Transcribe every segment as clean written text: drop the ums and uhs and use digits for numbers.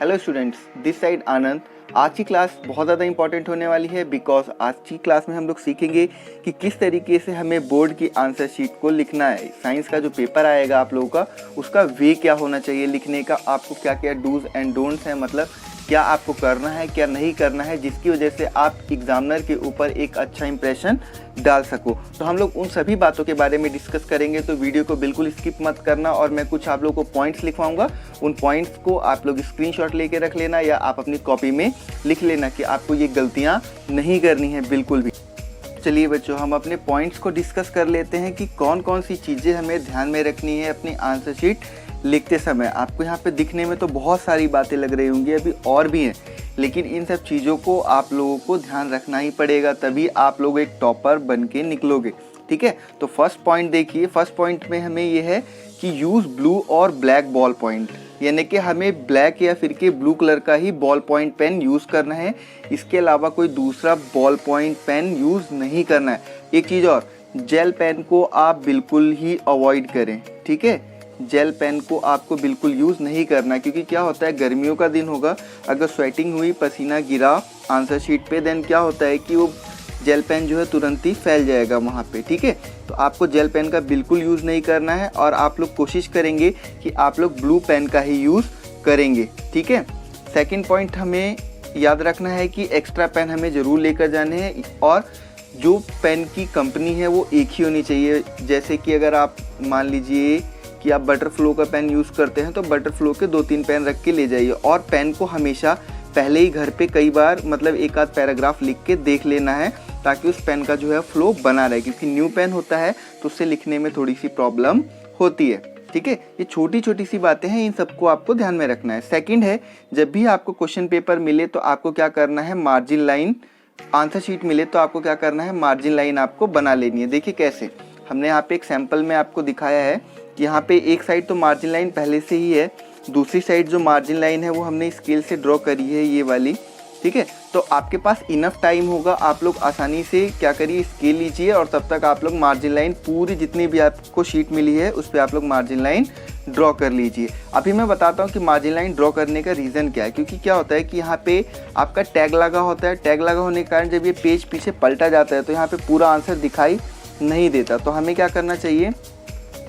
Hello students, this side आनंद। आज की class बहुत ज़्यादा इंपॉर्टेंट होने वाली है बिकॉज आज की क्लास में हम लोग सीखेंगे कि किस तरीके से हमें बोर्ड की आंसर शीट को लिखना है। साइंस का जो पेपर आएगा आप लोगों का, उसका वे क्या होना चाहिए लिखने का, आपको क्या क्या डूज एंड डोंट्स हैं, मतलब क्या आपको करना है क्या नहीं करना है, जिसकी वजह से आप एग्जामिनर के ऊपर एक अच्छा इंप्रेशन डाल सको। तो हम लोग उन सभी बातों के बारे में डिस्कस करेंगे, तो वीडियो को बिल्कुल स्किप मत करना। और मैं कुछ आप लोगों को पॉइंट्स लिखवाऊंगा, उन पॉइंट्स को आप लोग स्क्रीनशॉट लेके रख लेना या आप अपनी कॉपी में लिख लेना कि आपको ये गलतियाँ नहीं करनी है बिल्कुल भी। चलिए बच्चों, हम अपने पॉइंट्स को डिस्कस कर लेते हैं कि कौन कौन सी चीज़ें हमें ध्यान में रखनी है अपनी आंसर शीट लिखते समय। आपको यहाँ पे दिखने में तो बहुत सारी बातें लग रही होंगी, अभी और भी हैं, लेकिन इन सब चीज़ों को आप लोगों को ध्यान रखना ही पड़ेगा, तभी आप लोग एक टॉपर बन के निकलोगे। ठीक है, तो फर्स्ट पॉइंट देखिए। फर्स्ट पॉइंट में हमें ये है कि यूज़ ब्लू और ब्लैक बॉल पॉइंट, यानी कि हमें ब्लैक या फिर के ब्लू कलर का ही बॉल पॉइंट पेन यूज़ करना है। इसके अलावा कोई दूसरा बॉल पॉइंट पेन यूज़ नहीं करना है। एक चीज़ और, जेल पेन को आप बिल्कुल ही अवॉइड करें। ठीक है, जेल पेन को आपको बिल्कुल यूज़ नहीं करना, क्योंकि क्या होता है, गर्मियों का दिन होगा, अगर स्वेटिंग हुई, पसीना गिरा आंसर शीट पे, देन क्या होता है कि वो जेल पेन जो है तुरंत ही फैल जाएगा वहाँ पे। ठीक है, तो आपको जेल पेन का बिल्कुल यूज़ नहीं करना है और आप लोग कोशिश करेंगे कि आप लोग ब्लू पेन का ही यूज़ करेंगे। ठीक है, सेकंड पॉइंट हमें याद रखना है कि एक्स्ट्रा पेन हमें ज़रूर लेकर जाने हैं और जो पेन की कंपनी है वो एक ही होनी चाहिए। जैसे कि अगर आप मान लीजिए कि आप बटरफ्लो का पेन यूज़ करते हैं तो बटरफ्लो के 2-3 पेन रख के ले जाइए, और पेन को हमेशा पहले ही घर पे कई बार मतलब एक आध पैराग्राफ लिख के देख लेना है, ताकि उस पेन का जो है फ्लो बना रहे, क्योंकि न्यू पेन होता है तो उससे लिखने में थोड़ी सी प्रॉब्लम होती है। ठीक है, ये छोटी छोटी सी बातें हैं, इन सबको आपको ध्यान में रखना है। सेकंड है, जब भी आपको क्वेश्चन पेपर मिले तो आपको क्या करना है, मार्जिन लाइन, आंसर शीट मिले तो आपको क्या करना है, मार्जिन लाइन आपको बना लेनी है। देखिए कैसे, हमने यहाँ पे एक सैंपल में आपको दिखाया है कि यहाँ पे एक साइड तो मार्जिन लाइन पहले से ही है, दूसरी साइड जो मार्जिन लाइन है वो हमने स्केल से ड्रॉ करी है, ये वाली। ठीक है, तो आपके पास इनफ टाइम होगा, आप लोग आसानी से क्या करिए, स्केल लीजिए और तब तक आप लोग मार्जिन लाइन पूरी जितनी भी आपको शीट मिली है उस पर आप लोग मार्जिन लाइन ड्रॉ कर लीजिए। अभी मैं बताता हूँ कि मार्जिन लाइन ड्रॉ करने का रीज़न क्या है, क्योंकि क्या होता है कि यहाँ पे आपका टैग लगा होता है, टैग लगा होने के कारण जब ये पेज पीछे पलटा जाता है तो यहाँ पे पूरा आंसर दिखाई नहीं देता। तो हमें क्या करना चाहिए,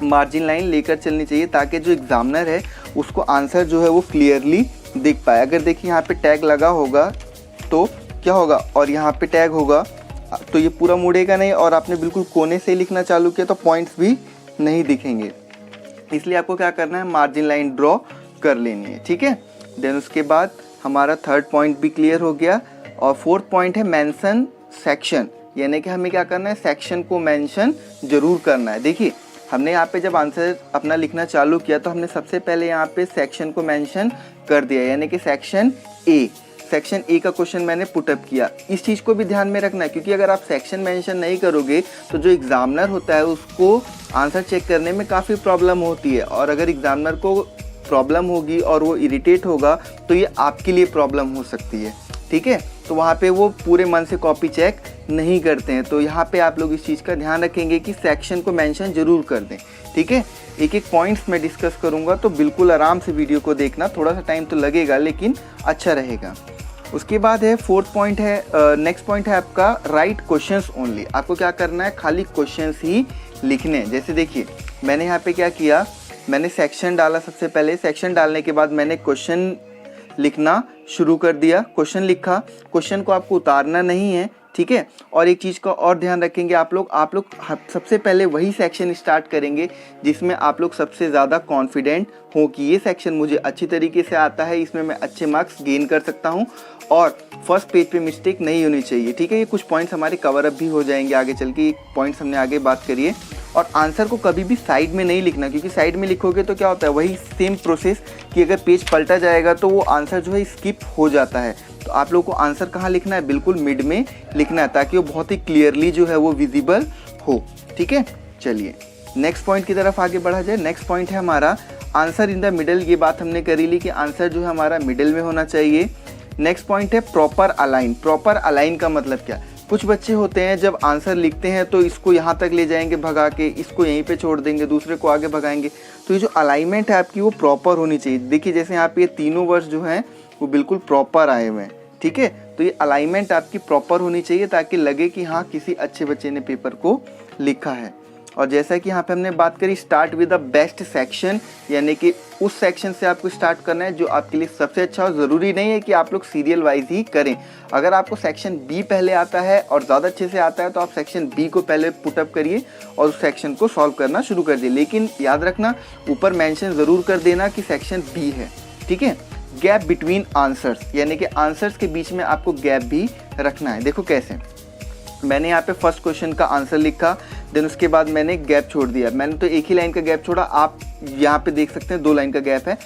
मार्जिन लाइन लेकर चलनी चाहिए, ताकि जो एग्जामिनर है उसको आंसर जो है वो क्लियरली दिख पाए। अगर देखिए यहाँ पे टैग लगा होगा तो क्या होगा, और यहाँ पे टैग होगा तो ये पूरा मुड़ेगा नहीं, और आपने बिल्कुल कोने से लिखना चालू किया तो पॉइंट्स भी नहीं दिखेंगे। इसलिए आपको क्या करना है, मार्जिन लाइन ड्रॉ कर लेनी है। ठीक है, देन उसके बाद हमारा थर्ड पॉइंट भी क्लियर हो गया। और फोर्थ पॉइंट है मेंशन सेक्शन, यानी कि हमें क्या करना है, सेक्शन को मेंशन जरूर करना है। देखिए हमने यहाँ पे जब आंसर अपना लिखना चालू किया तो हमने सबसे पहले यहाँ पे सेक्शन को मेंशन कर दिया, यानी कि सेक्शन ए। सेक्शन ए का क्वेश्चन मैंने पुटअप किया। इस चीज़ को भी ध्यान में रखना है, क्योंकि अगर आप सेक्शन मेंशन नहीं करोगे तो जो एग्जामिनर होता है उसको आंसर चेक करने में काफ़ी प्रॉब्लम होती है, और अगर एग्जामिनर को प्रॉब्लम होगी और वो इरिटेट होगा तो ये आपके लिए प्रॉब्लम हो सकती है। ठीक है, तो वहाँ पे वो पूरे मन से कॉपी चेक नहीं करते हैं। तो यहाँ पे आप लोग इस चीज़ का ध्यान रखेंगे कि सेक्शन को मेंशन जरूर कर दें। ठीक है, एक एक पॉइंट्स मैं डिस्कस करूँगा, तो बिल्कुल आराम से वीडियो को देखना, थोड़ा सा टाइम तो लगेगा लेकिन अच्छा रहेगा। उसके बाद है फोर्थ पॉइंट है, नेक्स्ट पॉइंट है आपका राइट क्वेश्चंस ओनली। आपको क्या करना है, खाली क्वेश्चंस ही लिखने हैं। जैसे देखिए मैंने यहाँ पे क्या किया, मैंने सेक्शन डाला, सबसे पहले सेक्शन डालने के बाद मैंने क्वेश्चन लिखना शुरू कर दिया। क्वेश्चन लिखा, क्वेश्चन को आपको उतारना नहीं है। ठीक है, और एक चीज़ का और ध्यान रखेंगे आप लोग सबसे पहले वही सेक्शन स्टार्ट करेंगे जिसमें आप लोग सबसे ज़्यादा कॉन्फिडेंट हो कि ये सेक्शन मुझे अच्छी तरीके से आता है, इसमें मैं अच्छे मार्क्स गेन कर सकता हूँ, और फर्स्ट पेज पे मिस्टेक नहीं होनी चाहिए। ठीक है, ये कुछ पॉइंट्स हमारे कवर अप भी हो जाएंगे आगे चल के, पॉइंट्स हमने आगे बात करिए। और आंसर को कभी भी साइड में नहीं लिखना, क्योंकि साइड में लिखोगे तो क्या होता है, वही सेम प्रोसेस कि अगर पेज पलटा जाएगा तो वो आंसर जो है स्किप हो जाता है। तो आप लोगों को आंसर कहाँ लिखना है, बिल्कुल मिड में लिखना है, ताकि वो बहुत ही क्लियरली जो है वो विजिबल हो। ठीक है, चलिए नेक्स्ट पॉइंट की तरफ आगे बढ़ा जाए। नेक्स्ट पॉइंट है हमारा आंसर इन द मिडल। ये बात हमने करी ली कि आंसर जो है हमारा मिडल में होना चाहिए। नेक्स्ट पॉइंट है प्रॉपर अलाइन। प्रॉपर अलाइन का मतलब क्या, कुछ बच्चे होते हैं जब आंसर लिखते हैं तो इसको यहाँ तक ले जाएंगे भगा के, इसको यहीं पे छोड़ देंगे, दूसरे को आगे भगाएंगे। तो ये जो अलाइनमेंट है आपकी वो प्रॉपर होनी चाहिए। देखिए जैसे यहाँ पे ये तीनों वर्ड्स जो हैं वो बिल्कुल प्रॉपर आए हुए हैं, ठीक है। तो ये अलाइनमेंट आपकी प्रॉपर होनी चाहिए ताकि लगे कि हाँ किसी अच्छे बच्चे ने पेपर को लिखा है। और जैसा कि यहाँ पे हमने बात करी start with the best section, यानी कि उस सेक्शन से आपको स्टार्ट करना है जो आपके लिए सबसे अच्छा हो। ज़रूरी नहीं है कि आप लोग सीरियल वाइज ही करें। अगर आपको सेक्शन बी पहले आता है और ज़्यादा अच्छे से आता है तो आप सेक्शन बी को पहले पुटअप करिए और उस सेक्शन को सॉल्व करना शुरू कर दिए। लेकिन याद रखना ऊपर मेंशन ज़रूर कर देना कि सेक्शन बी है, ठीक है। गैप बिटवीन आंसर्स, यानी कि आंसर्स के बीच में आपको गैप भी रखना है। देखो कैसे, मैंने यहाँ पे फर्स्ट क्वेश्चन का आंसर लिखा, देन उसके बाद मैंने गैप छोड़ दिया। मैंने तो एक ही लाइन का गैप छोड़ा, आप यहाँ पे देख सकते हैं 2 लाइन का गैप है।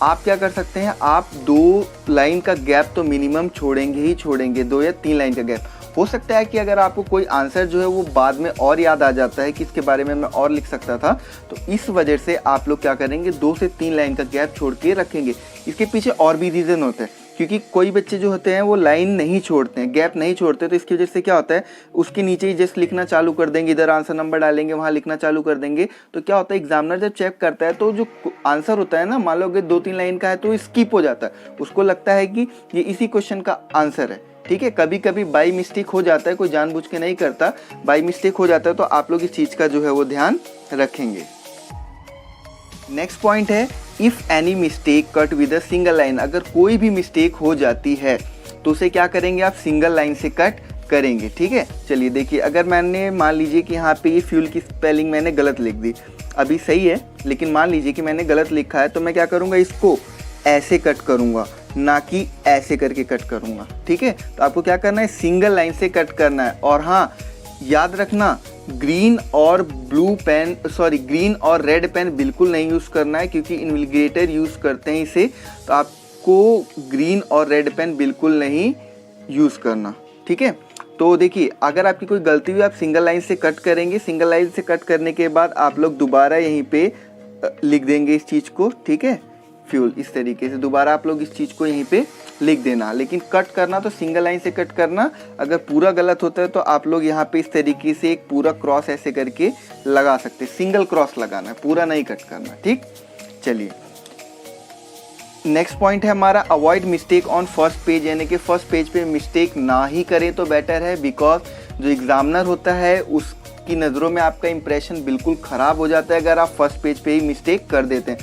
आप क्या कर सकते हैं, आप 2 लाइन का गैप तो मिनिमम छोड़ेंगे ही छोड़ेंगे, 2 या 3 लाइन का गैप। हो सकता है कि अगर आपको कोई आंसर जो है वो बाद में और याद आ जाता है कि इसके बारे में मैं और लिख सकता था, तो इस वजह से आप लोग क्या करेंगे 2 से 3 लाइन का गैप छोड़ के रखेंगे। इसके पीछे और भी रीज़न होता है, क्योंकि कोई बच्चे जो होते हैं वो लाइन नहीं छोड़ते हैं, गैप नहीं छोड़ते, तो इसकी वजह से क्या होता है उसके नीचे ही जस्ट लिखना चालू कर देंगे, इधर आंसर नंबर डालेंगे, वहाँ लिखना चालू कर देंगे। तो क्या होता है एग्जामिनर जब चेक करता है तो जो आंसर होता है ना, मान लो अगर 2-3 लाइन का है तो स्किप हो जाता है, उसको लगता है कि ये इसी क्वेश्चन का आंसर है, ठीक है। कभी कभी बाई मिस्टेक हो जाता है, कोई जानबूझ के नहीं करता, बाई मिस्टेक हो जाता है, तो आप लोग इस चीज़ का जो है वो ध्यान रखेंगे। नेक्स्ट पॉइंट है if any mistake cut with a single line. अगर कोई भी मिस्टेक हो जाती है तो उसे क्या करेंगे आप सिंगल लाइन से कट करेंगे, ठीक है। चलिए देखिए, अगर मैंने मान लीजिए कि यहाँ पे ये फ्यूल की स्पेलिंग मैंने गलत लिख दी, अभी सही है लेकिन मान लीजिए कि मैंने गलत लिखा है, तो मैं क्या करूँगा इसको ऐसे कट करूँगा, ना कि ऐसे करके कट करूँगा, ठीक है। तो आपको क्या करना है सिंगल लाइन से कट करना है। और हाँ याद रखना ग्रीन और ग्रीन और रेड पेन बिल्कुल नहीं यूज़ करना है, क्योंकि इन्विजिलेटर यूज़ करते हैं इसे, तो आपको ग्रीन और रेड पेन बिल्कुल नहीं यूज़ करना, ठीक है। तो देखिए अगर आपकी कोई गलती हुई आप सिंगल लाइन से कट करेंगे, सिंगल लाइन से कट करने के बाद आप लोग दोबारा यहीं पे लिख देंगे इस चीज़ को, ठीक है, फ्यूल। इस तरीके से दोबारा आप लोग इस चीज़ को यहीं पे लिख देना, लेकिन कट करना तो सिंगल लाइन से कट करना। अगर पूरा गलत होता है तो आप लोग यहाँ पे इस तरीके से एक पूरा क्रॉस ऐसे करके लगा सकते, सिंगल क्रॉस लगाना है, पूरा नहीं कट करना, ठीक। चलिए नेक्स्ट पॉइंट है हमारा avoid mistake on first page, यानी कि फर्स्ट पेज पे मिस्टेक ना ही करें तो बेटर है, बिकॉज जो एग्जामिनर होता है उसकी नज़रों में आपका इंप्रेशन बिल्कुल ख़राब हो जाता है अगर आप फर्स्ट पेज पे ही मिस्टेक कर देते हैं,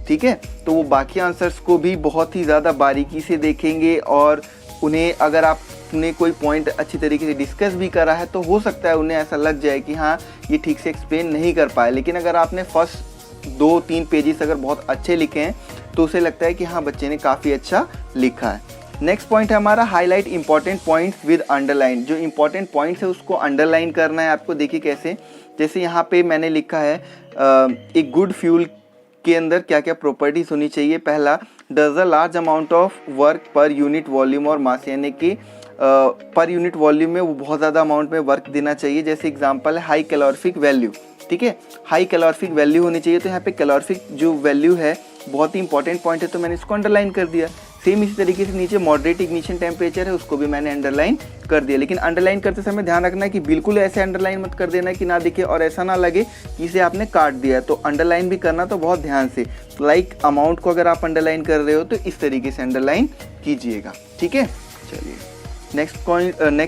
ठीक है। तो वो बाकी आंसर्स को भी बहुत ही ज़्यादा बारीकी से देखेंगे और उन्हें अगर आपने कोई पॉइंट अच्छी तरीके से डिस्कस भी करा है तो हो सकता है उन्हें ऐसा लग जाए कि हाँ ये ठीक से एक्सप्लेन नहीं कर पाए। लेकिन अगर आपने फर्स्ट 2-3 पेजेस अगर बहुत अच्छे लिखे हैं तो उसे लगता है कि हाँ बच्चे ने काफ़ी अच्छा लिखा है। नेक्स्ट पॉइंट है हमारा highlight important points with underline. जो इंपॉर्टेंट पॉइंट्स है उसको अंडरलाइन करना है आपको। देखिए कैसे, जैसे यहाँ पे मैंने लिखा है एक गुड फ्यूल के अंदर क्या क्या प्रॉपर्टीज होनी चाहिए। पहला, does a large amount of work per unit volume और मास, यानी कि पर यूनिट वॉल्यूम में वो बहुत ज़्यादा अमाउंट में वर्क देना चाहिए। जैसे एग्जांपल है हाई कैलोरीफिक वैल्यू, ठीक है, हाई कैलोरीफिक वैल्यू होनी चाहिए। तो यहाँ पे कैलोरीफिक जो वैल्यू है बहुत ही इंपॉर्टेंट पॉइंट है, तो मैंने इसको अंडरलाइन कर दिया। सेम इसी तरीके से नीचे मॉडरेट इग्निशन टेम्परेचर है, उसको भी मैंने अंडरलाइन कर दिया। लेकिन अंडरलाइन करते समय ध्यान रखना है कि बिल्कुल ऐसे अंडरलाइन मत कर देना कि ना दिखे और ऐसा ना लगे कि इसे आपने काट दिया। तो अंडरलाइन भी करना तो बहुत ध्यान से, लाइक अमाउंट को अगर आप अंडरलाइन कर रहे हो तो इस तरीके से अंडरलाइन कीजिएगा, ठीक है। चलिए नेक्स्ट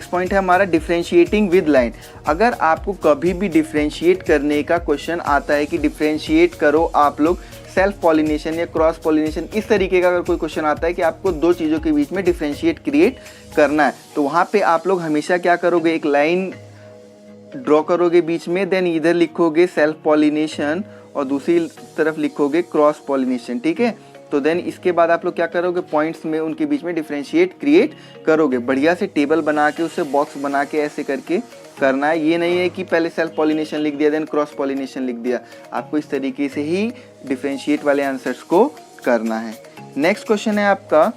पॉइंट है हमारा डिफरेंशिएटिंग विद लाइन। अगर आपको कभी भी डिफरेंशिएट करने का क्वेश्चन आता है कि डिफरेंशिएट करो आप लोग सेल्फ पॉलिनेशन या क्रॉस पॉलिनेशन, इस तरीके का अगर कोई क्वेश्चन आता है कि आपको दो चीज़ों के बीच में डिफरेंशिएट क्रिएट करना है, तो वहाँ पे आप लोग हमेशा क्या करोगे, एक लाइन ड्रॉ करोगे बीच में, देन इधर लिखोगे सेल्फ पॉलिनेशन और दूसरी तरफ लिखोगे क्रॉस पॉलिनेशन, ठीक है। तो देन इसके बाद आप लोग क्या करोगे, पॉइंट्स में उनके बीच में डिफरेंशिएट क्रिएट करोगे। बढ़िया से टेबल बना के उससे बॉक्स बना के ऐसे करके करना है। ये नहीं है कि पहले सेल्फ पॉलिनेशन लिख दिया देन क्रॉस पॉलिनेशन लिख दिया, आपको इस तरीके से ही डिफरेंशिएट वाले आंसर्स को करना है। नेक्स्ट क्वेश्चन है आपका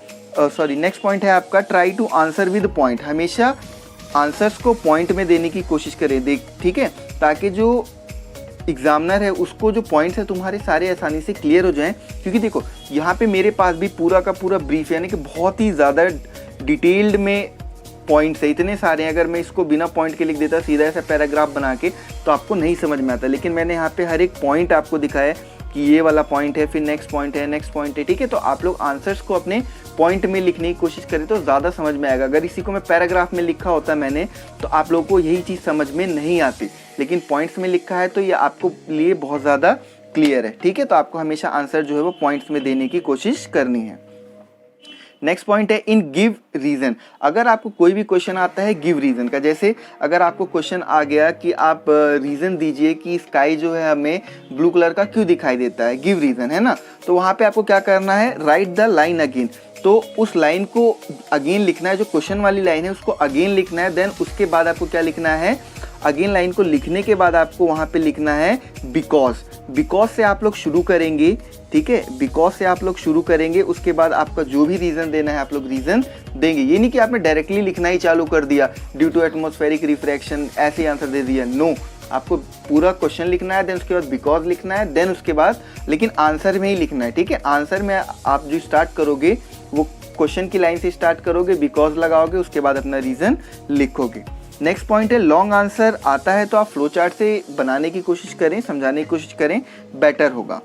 नेक्स्ट पॉइंट है आपका try to answer with point. हमेशा आंसर्स को पॉइंट में देने की कोशिश करें, ठीक है, ताकि जो एग्जामिनर है उसको जो पॉइंट्स है तुम्हारे सारे आसानी से क्लियर हो जाएं। क्योंकि देखो यहाँ पे मेरे पास भी पूरा का पूरा ब्रीफ यानी कि बहुत ही ज़्यादा डिटेल्ड में पॉइंट्स है, इतने सारे हैं, अगर मैं इसको बिना पॉइंट के लिख देता सीधा ऐसा पैराग्राफ बना के तो आपको नहीं समझ में आता, लेकिन मैंने यहाँ पे हर एक पॉइंट आपको दिखाया कि ये वाला पॉइंट है, फिर नेक्स्ट पॉइंट है, नेक्स्ट पॉइंट है, ठीक है। तो आप लोग आंसर्स को अपने पॉइंट में लिखने की कोशिश करें तो ज़्यादा समझ में आएगा। अगर इसी को मैं पैराग्राफ में लिखा होता मैंने तो आप लोगों को यही चीज़ समझ में नहीं आती, लेकिन पॉइंट्स में लिखा है तो ये आपको लिए बहुत ज़्यादा क्लियर है, ठीक है। तो आपको हमेशा आंसर जो है वो पॉइंट्स में देने की कोशिश करनी है। नेक्स्ट पॉइंट है इन गिव रीज़न। अगर आपको कोई भी क्वेश्चन आता है गिव रीज़न का, जैसे अगर आपको क्वेश्चन आ गया कि आप रीज़न दीजिए कि स्काई जो है हमें ब्लू कलर का क्यों दिखाई देता है, गिव रीज़न है ना, तो वहाँ पे आपको क्या करना है, राइट द लाइन अगेन। तो उस लाइन को अगेन लिखना है, जो क्वेश्चन वाली लाइन है उसको अगेन लिखना है। देन उसके बाद आपको क्या लिखना है, अगेन लाइन को लिखने के बाद आपको वहाँ पे लिखना है बिकॉज। बिकॉज से आप लोग शुरू करेंगे, ठीक है, बिकॉज से आप लोग शुरू करेंगे, उसके बाद आपका जो भी रीज़न देना है आप लोग रीज़न देंगे। ये नहीं कि आपने डायरेक्टली लिखना ही चालू कर दिया ड्यू टू एटमॉस्फेरिक रिफ्रैक्शन, ऐसे ही आंसर दे दिया, नो। आपको पूरा क्वेश्चन लिखना है, देन उसके बाद बिकॉज लिखना है, देन उसके बाद लेकिन आंसर में ही लिखना है, ठीक है। आंसर में आप जो स्टार्ट करोगे वो क्वेश्चन की लाइन से स्टार्ट करोगे, बिकॉज लगाओगे, उसके बाद अपना रीज़न लिखोगे। नेक्स्ट पॉइंट है लॉन्ग आंसर आता है तो आप फ्लो चार्ट से बनाने की कोशिश करें, समझाने की कोशिश करें, बेटर होगा।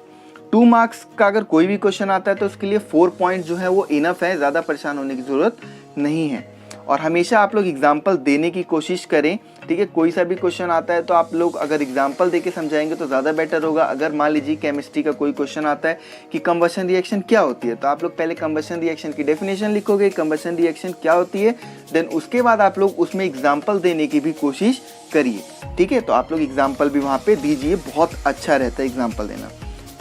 2 मार्क्स का अगर कोई भी क्वेश्चन आता है तो उसके लिए 4 पॉइंट जो है वो इनफ है, ज़्यादा परेशान होने की ज़रूरत नहीं है। और हमेशा आप लोग एग्जाम्पल देने की कोशिश करें, ठीक है। कोई सा भी क्वेश्चन आता है तो आप लोग अगर एग्जाम्पल देके समझाएंगे तो ज़्यादा बेटर होगा। अगर मान लीजिए केमिस्ट्री का कोई क्वेश्चन आता है कि कंबशन रिएक्शन क्या होती है, तो आप लोग पहले कंबशन रिएक्शन की डेफिनेशन लिखोगे, कंबशन रिएक्शन क्या होती है, देन उसके बाद आप लोग उसमें एग्जाम्पल देने की भी कोशिश करिए, ठीक है। तो आप लोग एग्जाम्पल भी वहाँ पे दीजिए, बहुत अच्छा रहता है एग्जाम्पल देना।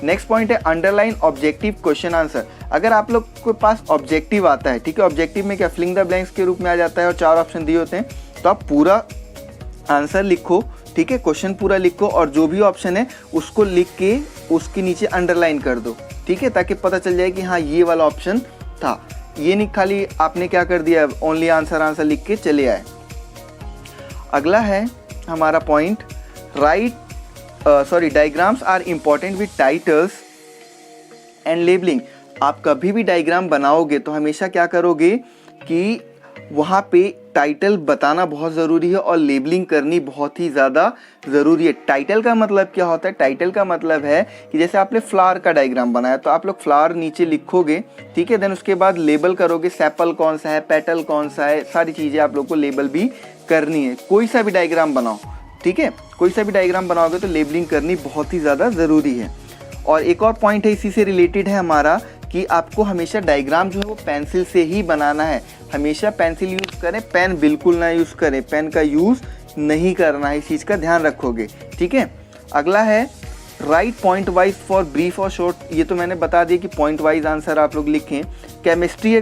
नेक्स्ट पॉइंट है अंडरलाइन ऑब्जेक्टिव क्वेश्चन आंसर। अगर आप लोग के पास ऑब्जेक्टिव आता है, ठीक है, ऑब्जेक्टिव में क्या फिलिंग द ब्लैंक्स के रूप में आ जाता है और 4 ऑप्शन दिए होते हैं, तो आप पूरा आंसर लिखो, ठीक है, क्वेश्चन पूरा लिखो और जो भी ऑप्शन है उसको लिख के उसके नीचे अंडरलाइन कर दो, ठीक है, ताकि पता चल जाए कि हाँ ये वाला ऑप्शन था। ये नहीं खाली आपने क्या कर दिया ओनली आंसर लिख के चले आए। अगला है हमारा point diagrams are important with titles and labelling. आप कभी भी डायग्राम बनाओगे तो हमेशा क्या करोगे कि वहाँ पे टाइटल बताना बहुत ज़रूरी है और लेबलिंग करनी बहुत ही ज़्यादा ज़रूरी है। टाइटल का मतलब क्या होता है, टाइटल का मतलब है कि जैसे आपने फ्लावर का डायग्राम बनाया तो आप लोग फ्लावर नीचे लिखोगे, ठीक है, देन उसके बाद लेबल करोगे, सेपल कौन सा है, पेटल कौन सा है, सारी चीज़ें आप लोग को लेबल भी करनी है। कोई सा भी डायग्राम बनाओ, ठीक है, कोई सा भी डायग्राम बनाओगे तो लेबलिंग करनी बहुत ही ज़्यादा ज़रूरी है। और एक और पॉइंट है इसी से रिलेटेड है हमारा कि आपको हमेशा डायग्राम जो है वो पेंसिल से ही बनाना है। हमेशा पेंसिल यूज़ करें, पेन बिल्कुल ना यूज़ करें, पेन का यूज़ नहीं करना है, इस चीज़ का ध्यान रखोगे, ठीक है। अगला है right point wise for brief और शॉर्ट। ये तो मैंने बता दिया कि पॉइंट वाइज आंसर आप लोग लिखें। केमिस्ट्री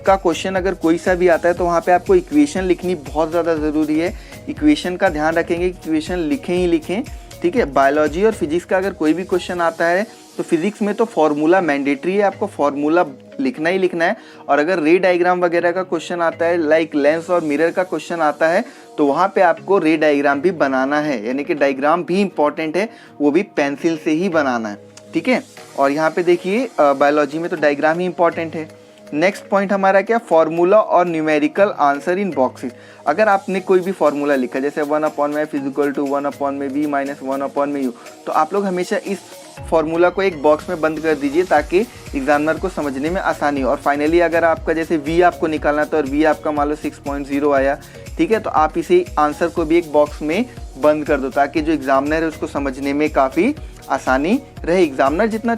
का क्वेश्चन अगर कोई सा भी आता है तो वहाँ पे आपको इक्वेशन लिखनी बहुत ज़्यादा ज़रूरी है। इक्वेशन का ध्यान रखेंगे, इक्वेशन लिखें ही लिखें, ठीक है। बायोलॉजी और फिजिक्स का अगर कोई भी क्वेश्चन आता है तो फिजिक्स में तो फॉर्मूला मैंडेटरी है, आपको फॉर्मूला लिखना ही लिखना है। और अगर रे डायग्राम वगैरह का क्वेश्चन आता है, लाइक लेंस और मिरर का क्वेश्चन आता है, तो वहाँ पे आपको रे डायग्राम भी बनाना है, यानी कि डायग्राम भी इंपॉर्टेंट है, वो भी पेंसिल से ही बनाना है, ठीक है। और यहाँ पे देखिए बायोलॉजी में तो डायग्राम ही इंपॉर्टेंट है। नेक्स्ट पॉइंट हमारा क्या, फार्मूला और न्यूमेरिकल आंसर इन बॉक्सेस। अगर आपने कोई भी फार्मूला लिखा जैसे 1/f = 1/v - 1/u, तो आप लोग हमेशा इस फार्मूला को एक बॉक्स में बंद कर दीजिए ताकि एग्जामिनर को समझने में आसानी हो। और फाइनली अगर आपका जैसे v आपको निकालना था और v आपका मान लो 6.0 आया, ठीक है, तो आप इसे आंसर को भी एक बॉक्स में बंद कर दो ताकि जो एग्जामिनर है उसको समझने में काफ़ी आसानी रहे। एग्जामिनर जितना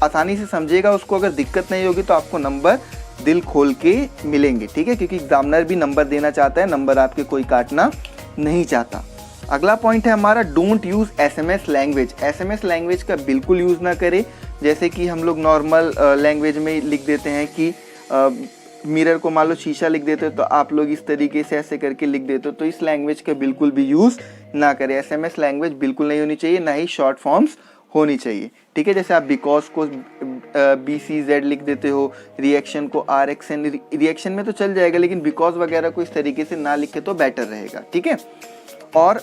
आसानी से समझेगा, उसको अगर दिक्कत नहीं होगी तो आपको नंबर दिल खोल के मिलेंगे, ठीक है, क्योंकि एग्जामिनर भी नंबर देना चाहता है, नंबर आपके कोई काटना नहीं चाहता। अगला पॉइंट है हमारा don't use SMS language. SMS language का बिल्कुल यूज़ ना करें। जैसे कि हम लोग नॉर्मल लैंग्वेज में लिख देते हैं कि मिरर को मान लो शीशा लिख देते हो तो आप लोग इस तरीके से ऐसे करके लिख देते हो, तो इस लैंग्वेज का बिल्कुल भी यूज़ ना करें। SMS लैंग्वेज बिल्कुल नहीं होनी चाहिए, ना ही शॉर्ट फॉर्म्स होनी चाहिए, ठीक है। जैसे आप बिकॉज को BCZ लिख देते हो, रिएक्शन को RXN, रिएक्शन में तो चल जाएगा लेकिन बिकॉज वगैरह को इस तरीके से ना लिखे तो बेटर रहेगा, ठीक है। और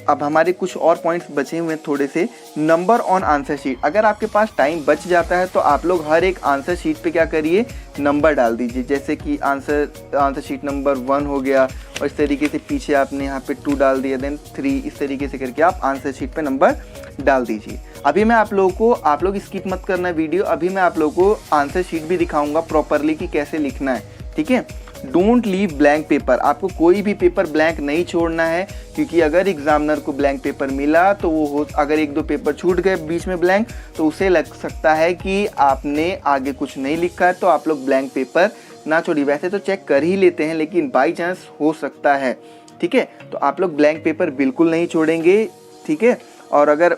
अब हमारे कुछ और पॉइंट्स बचे हुए हैं थोड़े से। नंबर ऑन आंसर शीट, अगर आपके पास टाइम बच जाता है तो आप लोग हर एक आंसर शीट पे क्या करिए, नंबर डाल दीजिए। जैसे कि आंसर शीट नंबर 1 हो गया, और इस तरीके से पीछे आपने यहाँ पे 2 डाल दिया, देन 3, इस तरीके से करके आप आंसर शीट पे नंबर डाल दीजिए। अभी मैं आप लोग स्किप मत करना वीडियो, अभी मैं आप लोगों को आंसर शीट भी दिखाऊंगा प्रॉपरली कि कैसे लिखना है, ठीक है। डोंट लीव ब्लैंक पेपर, आपको कोई भी पेपर ब्लैंक नहीं छोड़ना है, क्योंकि अगर एग्जामिनर को ब्लैंक पेपर मिला तो अगर 1-2 पेपर छूट गए बीच में ब्लैंक, तो उसे लग सकता है कि आपने आगे कुछ नहीं लिखा है, तो आप लोग ब्लैंक पेपर ना छोड़िए। वैसे तो चेक कर ही लेते हैं, लेकिन बाई चांस हो सकता है, ठीक है। तो आप लोग ब्लैंक पेपर बिल्कुल नहीं छोड़ेंगे, ठीक है। और अगर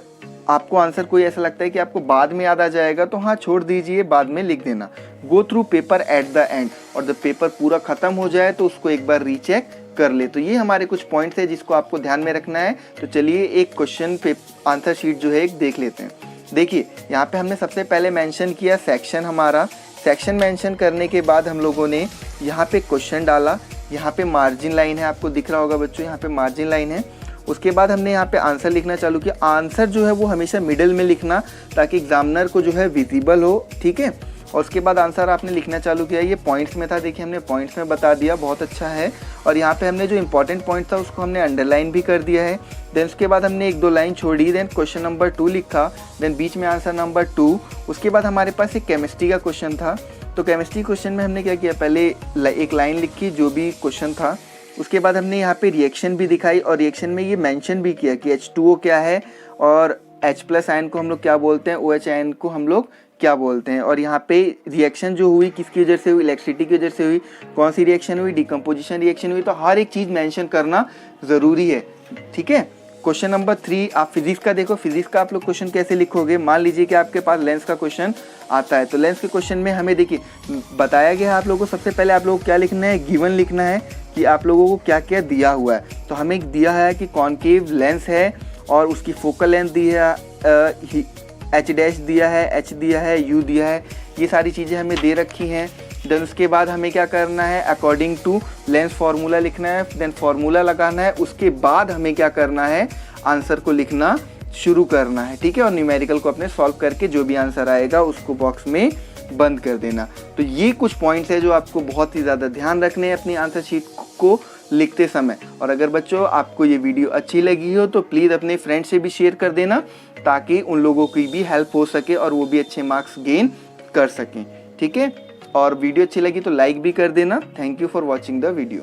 आपको आंसर कोई ऐसा लगता है कि आपको बाद में याद आ जाएगा, तो हाँ छोड़ दीजिए, बाद में लिख देना। Go through paper at the end, और जब पेपर पूरा ख़त्म हो जाए तो उसको एक बार रीचेक कर ले। तो ये हमारे कुछ पॉइंट्स है जिसको आपको ध्यान में रखना है। तो चलिए एक क्वेश्चन पे आंसर शीट जो है एक देख लेते हैं। देखिए यहाँ पे हमने सबसे पहले मेंशन किया सेक्शन, हमारा सेक्शन मेंशन करने के बाद हम लोगों ने यहाँ पे क्वेश्चन डाला। यहाँ पे मार्जिन लाइन है, आपको दिख रहा होगा बच्चों, यहाँ पे मार्जिन लाइन है। उसके बाद हमने यहाँ पे आंसर लिखना चालू किया। आंसर जो है वो हमेशा मिडिल में लिखना, ताकि एग्जामिनर को जो है विजिबल हो, ठीक है। और उसके बाद आंसर आपने लिखना चालू किया। ये पॉइंट्स में था, देखिए हमने पॉइंट्स में बता दिया, बहुत अच्छा है। और यहाँ पे हमने जो इंपॉर्टेंट पॉइंट था उसको हमने अंडरलाइन भी कर दिया है। देन उसके बाद हमने 1-2 लाइन छोड़ी, देन क्वेश्चन नंबर 2 लिखा, देन बीच में आंसर नंबर 2। उसके बाद हमारे पास एक केमिस्ट्री का क्वेश्चन था, तो केमिस्ट्री क्वेश्चन में हमने क्या किया, पहले एक लाइन लिखी जो भी क्वेश्चन था। उसके बाद हमने यहाँ पे रिएक्शन भी दिखाई, और रिएक्शन में ये मेंशन भी किया कि H2O क्या है, और H+ आयन को हम लोग क्या बोलते हैं, OH आयन को हम लोग क्या बोलते हैं। और यहाँ पे रिएक्शन जो हुई किसकी वजह से हुई, इलेक्ट्रिसिटी की वजह से हुई, कौन सी रिएक्शन हुई, डिकम्पोजिशन रिएक्शन हुई। तो हर एक चीज़ मेंशन करना ज़रूरी है, ठीक है। क्वेश्चन नंबर 3, आप फिजिक्स का देखो, फिजिक्स का आप लोग क्वेश्चन कैसे लिखोगे। मान लीजिए कि आपके पास लेंस का क्वेश्चन आता है, तो लेंस के क्वेश्चन में हमें देखिए बताया गया है आप लोगों को, सबसे पहले आप लोगों को क्या लिखना है, गिवन लिखना है कि आप लोगों को क्या क्या दिया हुआ है। तो हमें दिया है कि कॉन्केव लेंस है, और उसकी फोकल लेंथ दी है, H' दिया है, H दिया है, U दिया है, ये सारी चीज़ें हमें दे रखी हैं। देन उसके बाद हमें क्या करना है, अकॉर्डिंग टू लेंस फार्मूला लिखना है, देन फार्मूला लगाना है। उसके बाद हमें क्या करना है, आंसर को लिखना शुरू करना है, ठीक है। और न्यूमेरिकल को अपने सॉल्व करके जो भी आंसर आएगा उसको बॉक्स में बंद कर देना। तो ये कुछ पॉइंट्स है जो आपको बहुत ही ज़्यादा ध्यान रखने हैं अपनी आंसर शीट को लिखते समय। और अगर बच्चों आपको ये वीडियो अच्छी लगी हो तो प्लीज़ अपने फ्रेंड से भी शेयर कर देना, ताकि उन लोगों की भी हेल्प हो सके और वो भी अच्छे मार्क्स गेन कर सकें, ठीक है। और वीडियो अच्छी लगी तो लाइक भी कर देना। Thank you for watching the video.